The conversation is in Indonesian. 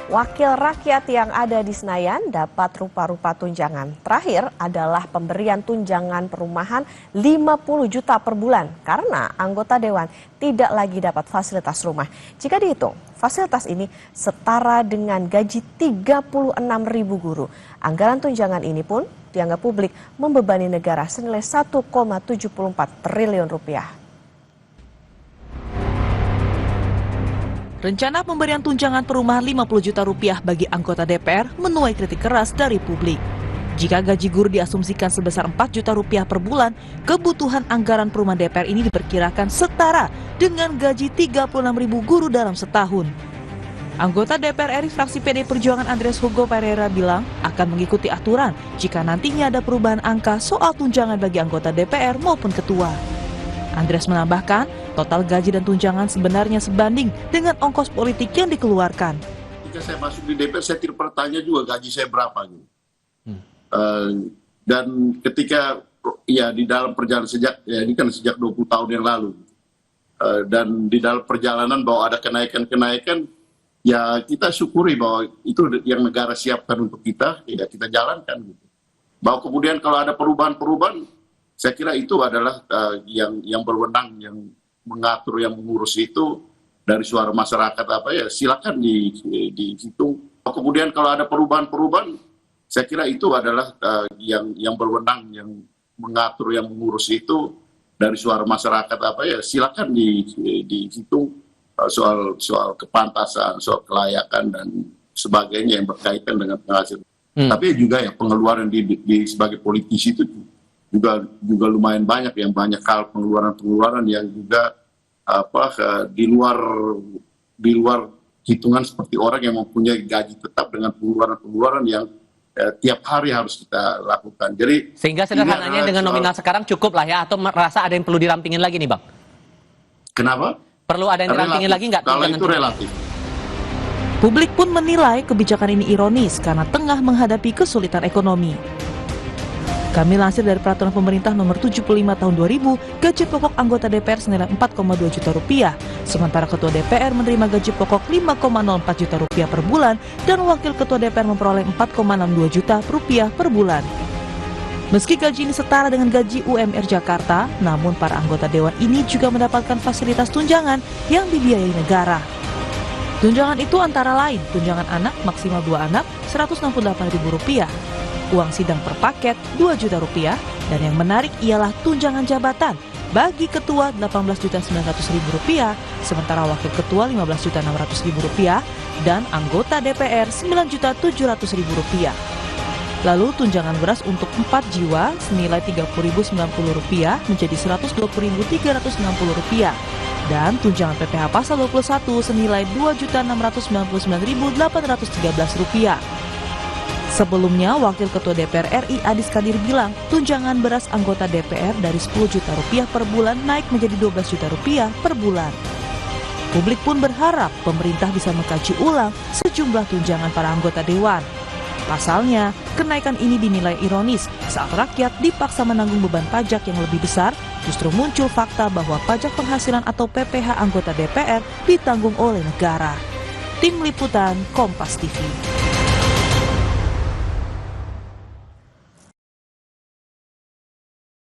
Wakil rakyat yang ada di Senayan dapat rupa-rupa tunjangan. Terakhir adalah pemberian tunjangan perumahan 50 juta per bulan karena anggota dewan tidak lagi dapat fasilitas rumah. Jika dihitung, fasilitas ini setara dengan gaji 36.000 guru. Anggaran tunjangan ini pun dianggap publik membebani negara senilai 1,74 triliun rupiah. Rencana pemberian tunjangan perumahan 50 juta rupiah bagi anggota DPR menuai kritik keras dari publik. Jika gaji guru diasumsikan sebesar 4 juta rupiah per bulan, kebutuhan anggaran perumahan DPR ini diperkirakan setara dengan gaji 36.000 guru dalam setahun. Anggota DPR RI fraksi PD Perjuangan Andreas Hugo Pereira bilang akan mengikuti aturan jika nantinya ada perubahan angka soal tunjangan bagi anggota DPR maupun ketua. Andreas menambahkan, total gaji dan tunjangan sebenarnya sebanding dengan ongkos politik yang dikeluarkan. Ketika saya masuk di DPR, saya tidak bertanya juga gaji saya berapa. Gitu. Dan ketika ya di dalam perjalanan ini kan sejak 20 tahun yang lalu. Dan di dalam perjalanan bahwa ada kenaikan-kenaikan, ya kita syukuri bahwa itu yang negara siapkan untuk kita, ya kita jalankan. Gitu. Bahwa kemudian kalau ada perubahan-perubahan, saya kira itu adalah yang berwenang, yang mengatur, yang mengurus itu dari suara masyarakat silakan dihitung. Kemudian kalau ada perubahan-perubahan, saya kira itu adalah yang berwenang, yang mengatur, yang mengurus itu dari suara masyarakat silakan dihitung soal kepantasan, soal kelayakan dan sebagainya yang berkaitan dengan penghasilan. Tapi juga ya pengeluaran sebagai politisi itu juga lumayan banyak, yang banyak hal pengeluaran yang juga di luar hitungan seperti orang yang mempunyai gaji tetap dengan pengeluaran yang tiap hari harus kita lakukan. Jadi sehingga sederhananya dengan nominal sekarang cukup lah ya, atau merasa ada yang perlu dirampingin lagi nih Bang? Kenapa? Perlu ada yang dirampingin lagi nggak? Kalau itu relatif. Publik pun menilai kebijakan ini ironis karena tengah menghadapi kesulitan ekonomi. Kami lansir dari Peraturan Pemerintah Nomor 75 Tahun 2000, gaji pokok anggota DPR senilai 4,2 juta rupiah, sementara Ketua DPR menerima gaji pokok 5,04 juta rupiah per bulan dan Wakil Ketua DPR memperoleh 4,62 juta rupiah per bulan. Meski gaji ini setara dengan gaji UMR Jakarta, namun para anggota Dewan ini juga mendapatkan fasilitas tunjangan yang dibiayai negara. Tunjangan itu antara lain tunjangan anak maksimal 2 anak Rp168.000, uang sidang per paket Rp2 juta, dan yang menarik ialah tunjangan jabatan bagi ketua Rp18.900.000, sementara wakil ketua Rp15.600.000 dan anggota DPR Rp9.700.000. Lalu tunjangan beras untuk 4 jiwa senilai Rp30.090 menjadi Rp120.360 dan tunjangan PPh pasal 21 senilai Rp2.699.813. Sebelumnya, Wakil Ketua DPR RI Adis Kadir bilang tunjangan beras anggota DPR dari Rp10 juta per bulan naik menjadi Rp12 juta per bulan. Publik pun berharap pemerintah bisa mengkaji ulang sejumlah tunjangan para anggota dewan. Pasalnya, kenaikan ini dinilai ironis saat rakyat dipaksa menanggung beban pajak yang lebih besar, justru muncul fakta bahwa pajak penghasilan atau PPh anggota DPR ditanggung oleh negara. Tim Liputan Kompas TV.